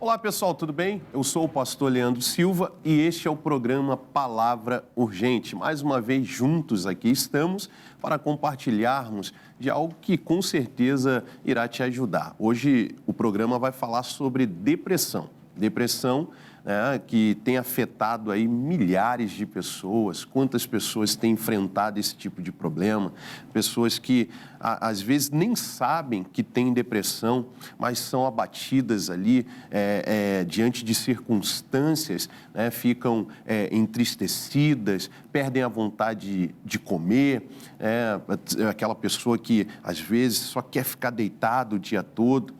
Olá pessoal, tudo bem? Eu sou o pastor Leandro Silva e este é o programa Palavra Urgente. Mais uma vez juntos aqui estamos para compartilharmos de algo que com certeza irá te ajudar. Hoje o programa vai falar sobre depressão. Depressão, né, que tem afetado aí milhares de pessoas. Quantas pessoas têm enfrentado esse tipo de problema? Pessoas que às vezes nem sabem que têm depressão, mas são abatidas ali diante de circunstâncias, né, ficam entristecidas, perdem a vontade de comer. Aquela pessoa que às vezes só quer ficar deitado o dia todo.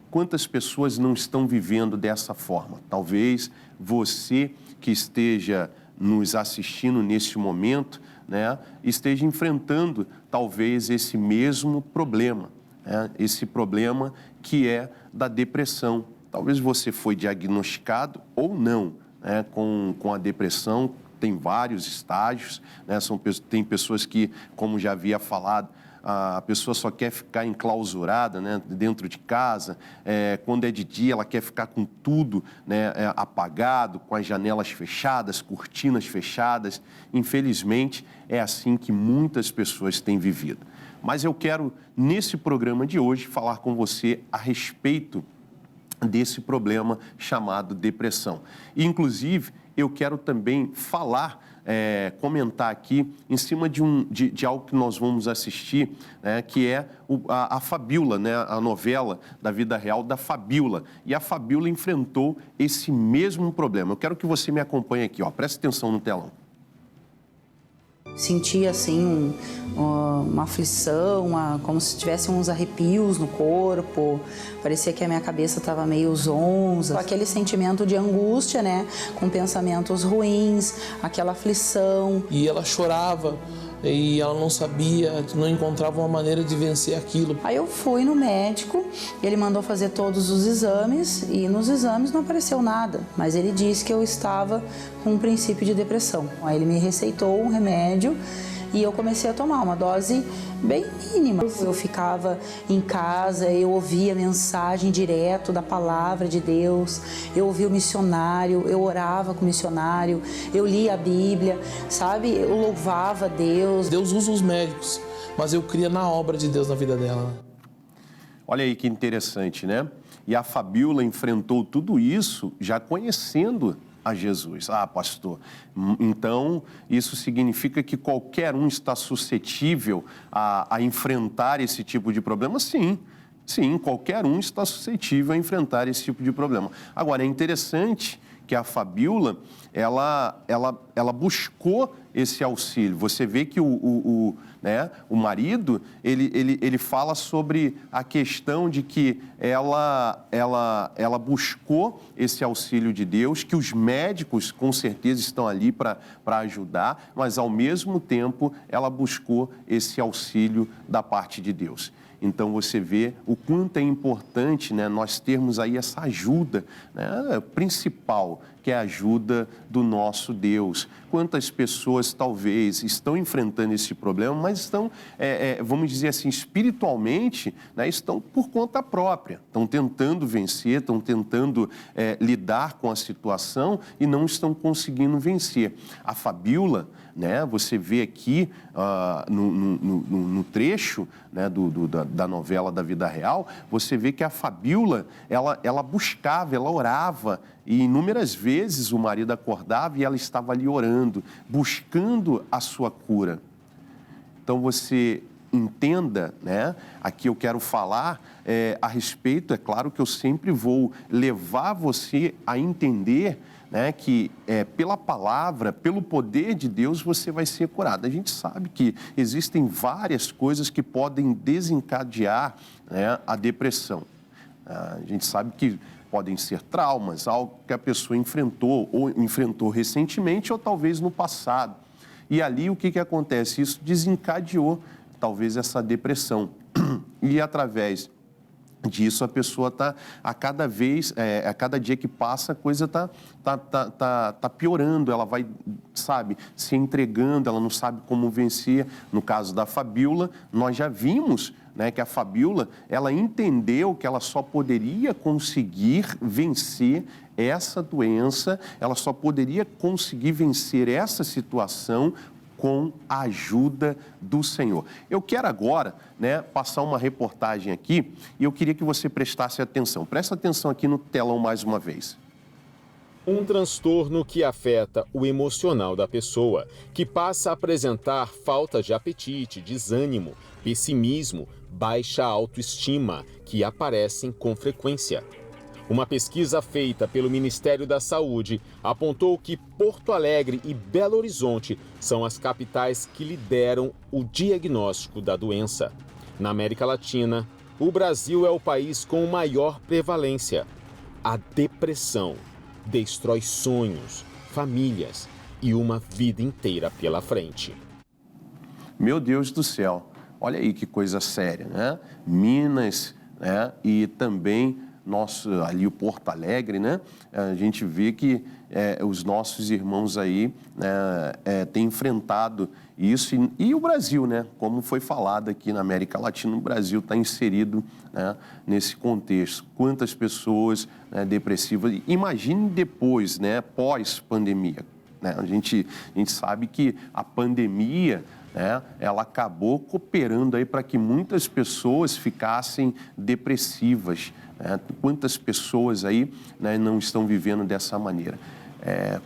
Quantas pessoas não estão vivendo dessa forma? Talvez você que esteja nos assistindo neste momento, né, esteja enfrentando talvez esse mesmo problema, né, esse problema que é da depressão. Talvez você foi diagnosticado ou não, né, com a depressão. Tem vários estágios, né, tem pessoas que, como já havia falado, a pessoa só quer ficar enclausurada, né, dentro de casa. Quando é de dia, ela quer ficar com tudo, né, apagado, com as janelas fechadas, cortinas fechadas. Infelizmente, é assim que muitas pessoas têm vivido. Mas eu quero, nesse programa de hoje, falar com você a respeito desse problema chamado depressão. E, inclusive, eu quero também falar, comentar aqui em cima de algo que nós vamos assistir, né, que é a Fabíola, né, a novela da vida real da Fabíola. E a Fabíola enfrentou esse mesmo problema. Eu quero que você me acompanhe aqui, ó, preste atenção no telão. Sentia assim uma aflição, como se tivesse uns arrepios no corpo, parecia que a minha cabeça estava meio zonza. Aquele sentimento de angústia, né, com pensamentos ruins, aquela aflição. E ela chorava e ela não sabia, não encontrava uma maneira de vencer aquilo. Aí eu fui no médico, ele mandou fazer todos os exames e nos exames não apareceu nada, mas ele disse que eu estava com um princípio de depressão. Aí ele me receitou um remédio e eu comecei a tomar uma dose bem mínima. Eu ficava em casa, eu ouvia mensagem direto da palavra de Deus, eu ouvia o missionário, eu orava com o missionário, eu lia a Bíblia, sabe? Eu louvava Deus. Deus usa os médicos, mas eu cria na obra de Deus na vida dela. Olha aí que interessante, né? E a Fabíola enfrentou tudo isso já conhecendo a Jesus. Ah, pastor, então isso significa que qualquer um está suscetível a enfrentar esse tipo de problema? Sim, qualquer um está suscetível a enfrentar esse tipo de problema. Agora, é interessante que a Fabíola, ela buscou esse auxílio. Você vê que o marido, ele fala sobre a questão de que ela buscou esse auxílio de Deus, que os médicos com certeza estão ali para ajudar, mas ao mesmo tempo ela buscou esse auxílio da parte de Deus. Então você vê o quanto é importante, né, nós termos aí essa ajuda, né, principal, que é a ajuda do nosso Deus. Quantas pessoas talvez estão enfrentando esse problema, mas estão, vamos dizer assim, espiritualmente, né, estão por conta própria, estão tentando vencer, estão tentando lidar com a situação e não estão conseguindo vencer. A Fabíola, né, você vê aqui no trecho, né, da novela da vida real, você vê que a Fabíola, ela buscava, ela orava, e inúmeras vezes o marido acordava e ela estava ali orando, buscando a sua cura. Então você entenda, né? Aqui eu quero falar a respeito, é claro que eu sempre vou levar você a entender, né, que pela palavra, pelo poder de Deus, você vai ser curado. A gente sabe que existem várias coisas que podem desencadear, né, a depressão. A gente sabe que podem ser traumas, algo que a pessoa enfrentou, ou enfrentou recentemente, ou talvez no passado. E ali o que acontece? Isso desencadeou, talvez, essa depressão. E através disso a pessoa está, a cada dia que passa, a coisa está piorando, ela vai, sabe, se entregando, ela não sabe como vencer. No caso da Fabíola, nós já vimos, né, que a Fabíola, ela entendeu que ela só poderia conseguir vencer essa doença, ela só poderia conseguir vencer essa situação com a ajuda do Senhor. Eu quero agora, né, passar uma reportagem aqui e eu queria que você prestasse atenção. Presta atenção aqui no telão mais uma vez. Um transtorno que afeta o emocional da pessoa, que passa a apresentar falta de apetite, desânimo, pessimismo, baixa autoestima, que aparecem com frequência. Uma pesquisa feita pelo Ministério da Saúde apontou que Porto Alegre e Belo Horizonte são as capitais que lideram o diagnóstico da doença. Na América Latina, o Brasil é o país com maior prevalência. A depressão destrói sonhos, famílias e uma vida inteira pela frente. Meu Deus do céu, olha aí que coisa séria, né? Minas, né? E também ali o Porto Alegre, né? A gente vê que os nossos irmãos aí têm enfrentado isso e o Brasil, né? Como foi falado aqui na América Latina, o Brasil está inserido, né, nesse contexto. Quantas pessoas, né, depressivas, imagine depois, né, pós-pandemia, né? A gente sabe que a pandemia, né, ela acabou cooperando aí para que muitas pessoas ficassem depressivas. Quantas pessoas aí, né, não estão vivendo dessa maneira?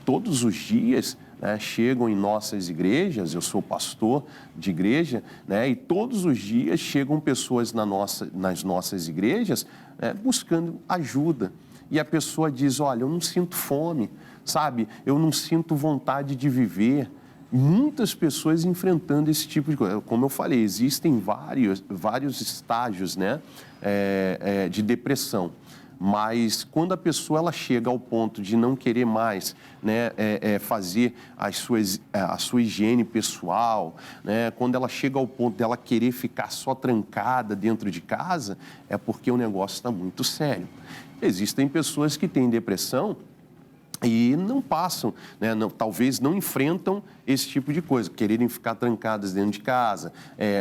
Todos os dias, né, chegam em nossas igrejas, eu sou pastor de igreja, né, e todos os dias chegam pessoas nas nossas igrejas, né, buscando ajuda. E a pessoa diz, olha, eu não sinto fome, sabe? Eu não sinto vontade de viver. Muitas pessoas enfrentando esse tipo de coisa. Como eu falei, existem vários estágios, né, de depressão. Mas quando a pessoa ela chega ao ponto de não querer mais, né, fazer a sua higiene pessoal, né, quando ela chega ao ponto dela querer ficar só trancada dentro de casa, é porque o negócio está muito sério. Existem pessoas que têm depressão e não passam, né, talvez não enfrentam esse tipo de coisa, quererem ficar trancadas dentro de casa,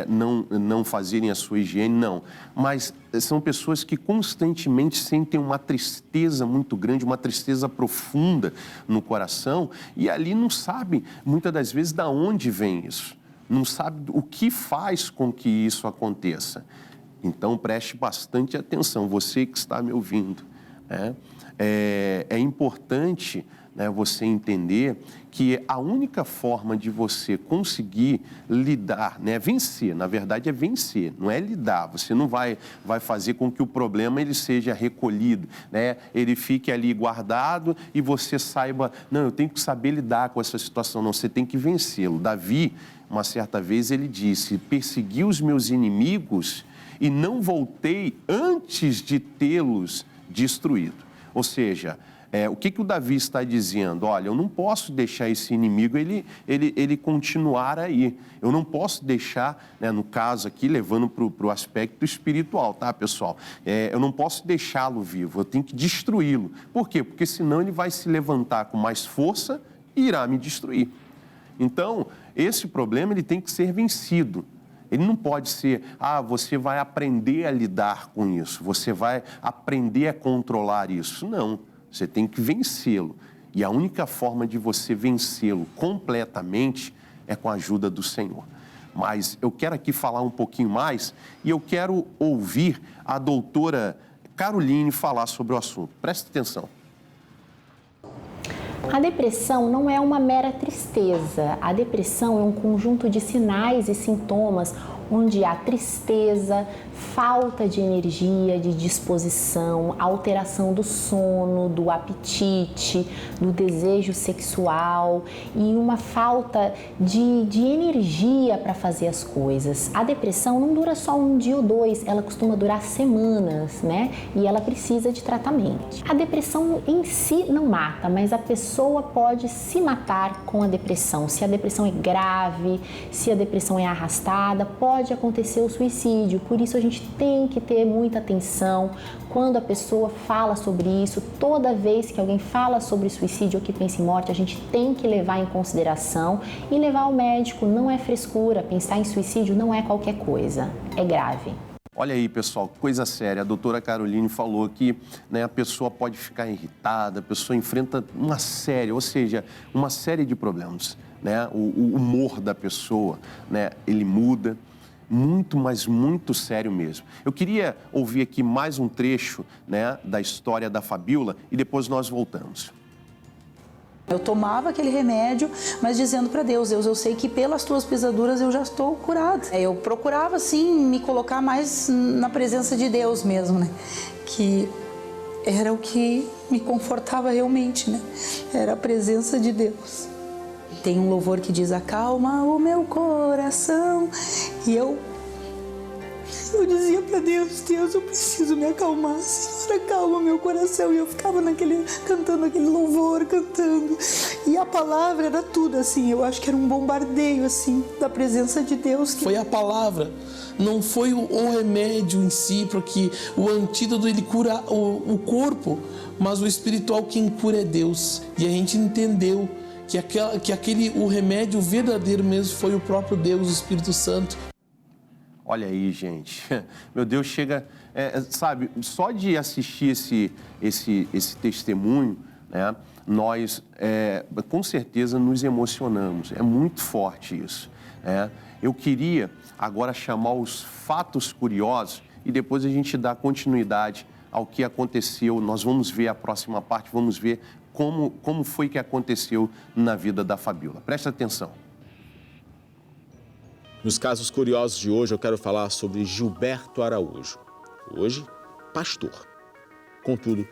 não fazerem a sua higiene, não. Mas são pessoas que constantemente sentem uma tristeza muito grande, uma tristeza profunda no coração e ali não sabe, muitas das vezes, de onde vem isso. Não sabe o que faz com que isso aconteça. Então, preste bastante atenção, você que está me ouvindo, né? É importante, né, você entender que a única forma de você conseguir lidar, né, vencer, na verdade é vencer, não é lidar. Você não vai fazer com que o problema ele seja recolhido, né, ele fique ali guardado e você saiba, não, eu tenho que saber lidar com essa situação, não, você tem que vencê-lo. Davi, uma certa vez, ele disse, persegui os meus inimigos e não voltei antes de tê-los destruído. Ou seja, o que o Davi está dizendo? Olha, eu não posso deixar esse inimigo ele continuar aí. Eu não posso deixar, né, no caso aqui, levando para o aspecto espiritual, tá, pessoal? Eu não posso deixá-lo vivo, eu tenho que destruí-lo. Por quê? Porque senão ele vai se levantar com mais força e irá me destruir. Então, esse problema ele tem que ser vencido. Ele não pode ser, você vai aprender a lidar com isso, você vai aprender a controlar isso. Não, você tem que vencê-lo. E a única forma de você vencê-lo completamente é com a ajuda do Senhor. Mas eu quero aqui falar um pouquinho mais e eu quero ouvir a doutora Caroline falar sobre o assunto. Preste atenção. A depressão não é uma mera tristeza. A depressão é um conjunto de sinais e sintomas onde há tristeza, falta de energia, de disposição, alteração do sono, do apetite, do desejo sexual e uma falta de energia para fazer as coisas. A depressão não dura só um dia ou dois, ela costuma durar semanas, né? E ela precisa de tratamento. A depressão em si não mata, mas a pessoa pode se matar com a depressão. Se a depressão é grave, se a depressão é arrastada, pode acontecer o suicídio. Por isso a gente tem que ter muita atenção quando a pessoa fala sobre isso. Toda vez que alguém fala sobre suicídio ou que pensa em morte, a gente tem que levar em consideração e levar ao médico. Não é frescura, pensar em suicídio não é qualquer coisa, é grave. Olha aí, pessoal, coisa séria. A doutora Caroline falou que, né, a pessoa pode ficar irritada, a pessoa enfrenta uma série de problemas, né? O humor da pessoa, né, ele muda. Muito, mas muito sério mesmo. Eu queria ouvir aqui mais um trecho, né, da história da Fabíola e depois nós voltamos. Eu tomava aquele remédio, mas dizendo para Deus, eu sei que pelas tuas pisaduras eu já estou curada. Eu procurava, assim, me colocar mais na presença de Deus mesmo, né? Que era o que me confortava realmente, né? Era a presença de Deus. Tem um louvor que diz, acalma o meu coração. E eu dizia para Deus, Deus, eu preciso me acalmar, Senhor, acalma o meu coração. E eu ficava cantando aquele louvor, cantando. E a palavra era tudo, assim, eu acho que era um bombardeio, assim, da presença de Deus. Foi a palavra, não foi o remédio em si, porque o antídoto ele cura o corpo, mas o espiritual quem cura é Deus. E a gente entendeu que o remédio verdadeiro mesmo foi o próprio Deus, o Espírito Santo. Olha aí, gente. Meu Deus, chega... sabe, só de assistir esse testemunho, né, nós, com certeza, nos emocionamos. É muito forte isso. Eu queria agora chamar os fatos curiosos e depois a gente dá continuidade ao que aconteceu. Nós vamos ver a próxima parte, vamos ver como foi que aconteceu na vida da Fabíola. Presta atenção. Nos casos curiosos de hoje, eu quero falar sobre Gilberto Araújo. Hoje, pastor. Contudo,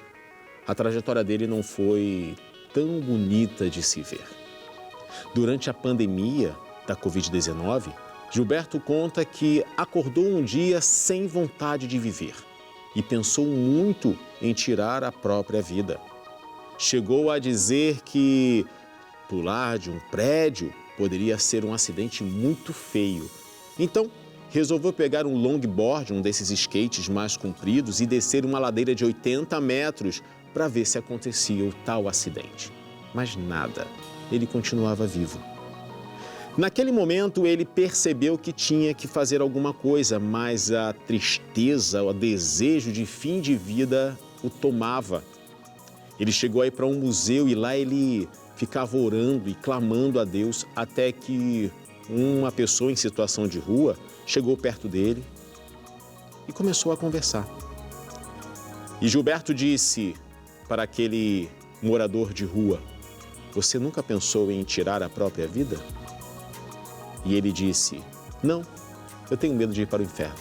a trajetória dele não foi tão bonita de se ver. Durante a pandemia da Covid-19, Gilberto conta que acordou um dia sem vontade de viver e pensou muito em tirar a própria vida. Chegou a dizer que pular de um prédio poderia ser um acidente muito feio. Então, resolveu pegar um longboard, um desses skates mais compridos, e descer uma ladeira de 80 metros para ver se acontecia o tal acidente. Mas nada, ele continuava vivo. Naquele momento, ele percebeu que tinha que fazer alguma coisa, mas a tristeza, o desejo de fim de vida o tomava. Ele chegou a ir para um museu e lá ele ficava orando e clamando a Deus até que uma pessoa em situação de rua chegou perto dele e começou a conversar. E Gilberto disse para aquele morador de rua, você nunca pensou em tirar a própria vida? E ele disse, não, eu tenho medo de ir para o inferno.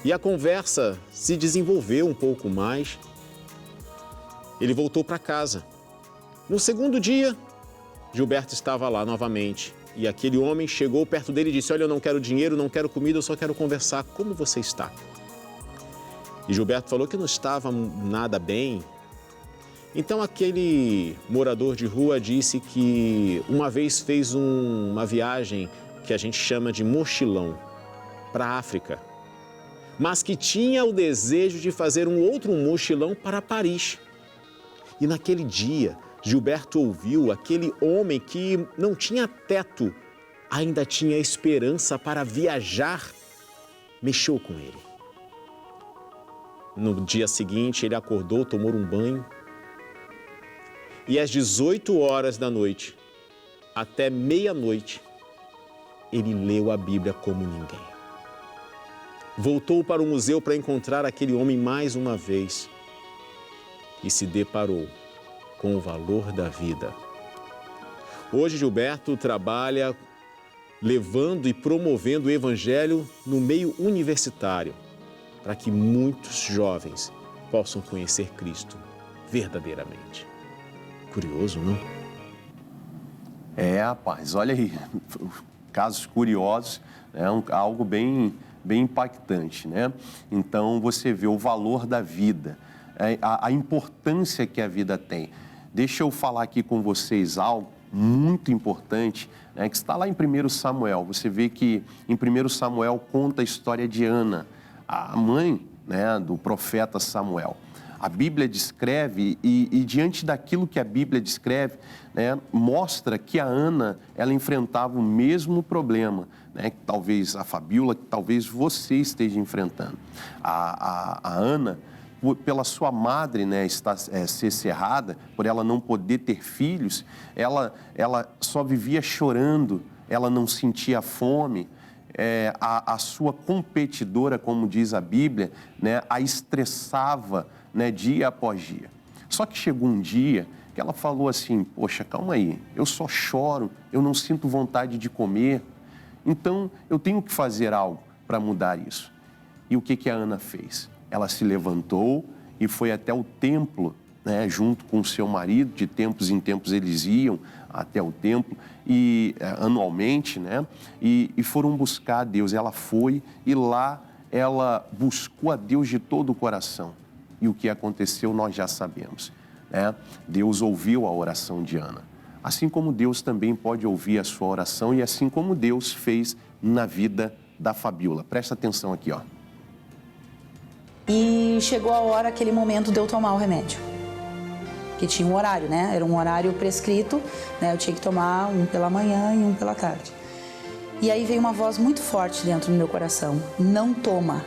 E a conversa se desenvolveu um pouco mais. Ele voltou para casa. No segundo dia, Gilberto estava lá novamente e aquele homem chegou perto dele e disse, olha, eu não quero dinheiro, não quero comida, eu só quero conversar, como você está? E Gilberto falou que não estava nada bem. Então aquele morador de rua disse que uma vez fez uma viagem que a gente chama de mochilão para a África, mas que tinha o desejo de fazer um outro mochilão para Paris. E naquele dia, Gilberto ouviu aquele homem que não tinha teto, ainda tinha esperança para viajar, mexeu com ele. No dia seguinte, ele acordou, tomou um banho e às 18 horas da noite, até meia-noite, ele leu a Bíblia como ninguém. Voltou para o museu para encontrar aquele homem mais uma vez e se deparou com o valor da vida. Hoje, Gilberto trabalha levando e promovendo o Evangelho no meio universitário, para que muitos jovens possam conhecer Cristo verdadeiramente. Curioso, não? Rapaz, olha aí, casos curiosos, algo bem impactante, né? Então, você vê o valor da vida, a importância que a vida tem. Deixa eu falar aqui com vocês algo muito importante, que está lá em 1 Samuel. Você vê que em 1 Samuel conta a história de Ana, a mãe, do profeta Samuel. A Bíblia descreve e diante daquilo que a Bíblia descreve, né, mostra que a Ana, ela enfrentava o mesmo problema, né, que talvez a Fabíola, que talvez você esteja enfrentando. A Ana, pela sua madre, né, ser cerrada, por ela não poder ter filhos, ela só vivia chorando, ela não sentia fome. A sua competidora, como diz a Bíblia, né, a estressava, né, dia após dia. Só que chegou um dia que ela falou assim, poxa, calma aí, eu só choro, eu não sinto vontade de comer, então eu tenho que fazer algo para mudar isso. E o que a Ana fez? Ela se levantou e foi até o templo, né, junto com o seu marido. De tempos em tempos eles iam até o templo, e anualmente, né, e foram buscar a Deus. Ela foi e lá ela buscou a Deus de todo o coração. E o que aconteceu nós já sabemos, né? Deus ouviu a oração de Ana. Assim como Deus também pode ouvir a sua oração e assim como Deus fez na vida da Fabíola. Presta atenção aqui, ó. E chegou a hora, aquele momento de eu tomar o remédio. Que tinha um horário, né? Era um horário prescrito, né? Eu tinha que tomar um pela manhã e um pela tarde. E aí veio uma voz muito forte dentro do meu coração. Não toma.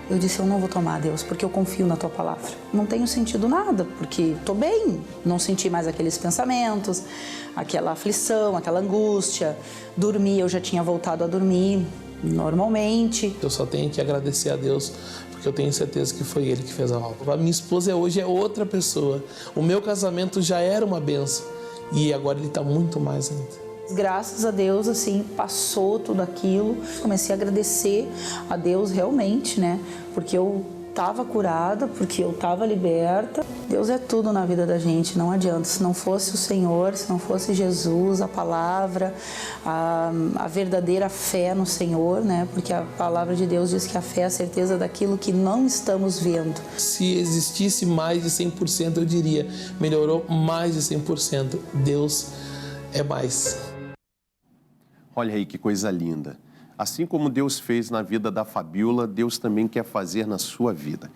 Eu disse, eu não vou tomar, Deus, porque eu confio na tua palavra. Não tenho sentido nada, porque estou bem. Não senti mais aqueles pensamentos, aquela aflição, aquela angústia. Dormi, eu já tinha voltado a dormir normalmente. Eu só tenho que agradecer a Deus, porque eu tenho certeza que foi Ele que fez a obra. A minha esposa hoje é outra pessoa. O meu casamento já era uma bênção e agora ele está muito mais ainda. Graças a Deus, assim, passou tudo aquilo. Comecei a agradecer a Deus realmente, né? Porque eu estava curada, porque eu estava liberta. Deus é tudo na vida da gente, não adianta. Se não fosse o Senhor, se não fosse Jesus, a palavra, a verdadeira fé no Senhor, né? Porque a palavra de Deus diz que a fé é a certeza daquilo que não estamos vendo. Se existisse mais de 100%, eu diria, melhorou mais de 100%. Deus é mais. Olha aí que coisa linda. Assim como Deus fez na vida da Fabíola, Deus também quer fazer na sua vida.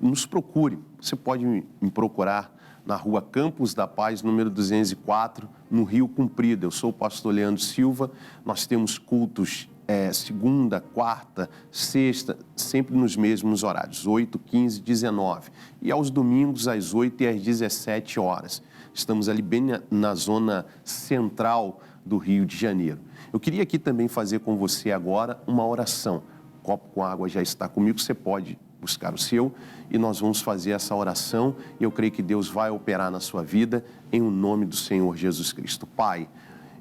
Nos procure. Você pode me procurar na rua Campos da Paz, número 204, no Rio Comprido. Eu sou o pastor Leandro Silva. Nós temos cultos segunda, quarta, sexta, sempre nos mesmos horários, 8, 15, 19. E aos domingos, às 8 e às 17 horas. Estamos ali bem na zona central do Rio de Janeiro. Eu queria aqui também fazer com você agora uma oração. O copo com água já está comigo, você pode buscar o seu e nós vamos fazer essa oração e eu creio que Deus vai operar na sua vida em o nome do Senhor Jesus Cristo. Pai,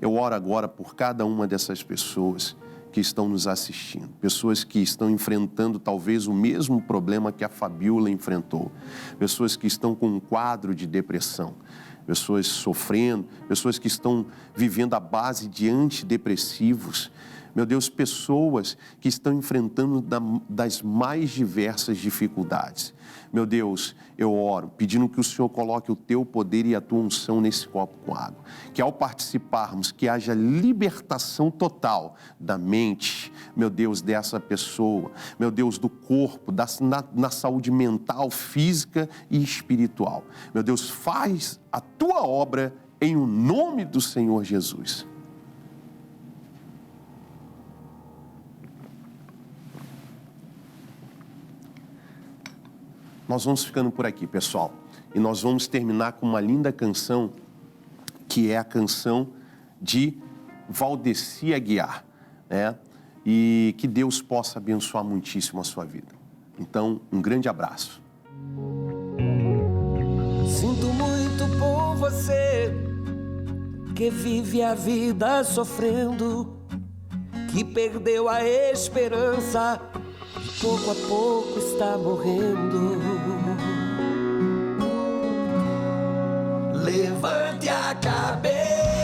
eu oro agora por cada uma dessas pessoas que estão nos assistindo, pessoas que estão enfrentando talvez o mesmo problema que a Fabíola enfrentou, pessoas que estão com um quadro de depressão, pessoas sofrendo, pessoas que estão vivendo à base de antidepressivos. Meu Deus, pessoas que estão enfrentando das mais diversas dificuldades. Meu Deus, eu oro, pedindo que o Senhor coloque o teu poder e a tua unção nesse copo com água. Que ao participarmos, que haja libertação total da mente, meu Deus, dessa pessoa, meu Deus, do corpo, na saúde mental, física e espiritual. Meu Deus, faz a tua obra em o nome do Senhor Jesus. Nós vamos ficando por aqui, pessoal. E nós vamos terminar com uma linda canção, que é a canção de Valdeci Aguiar, né? E que Deus possa abençoar muitíssimo a sua vida. Então, um grande abraço. Sinto muito por você, que vive a vida sofrendo, que perdeu a esperança, pouco a pouco está morrendo. Levante a cabeça.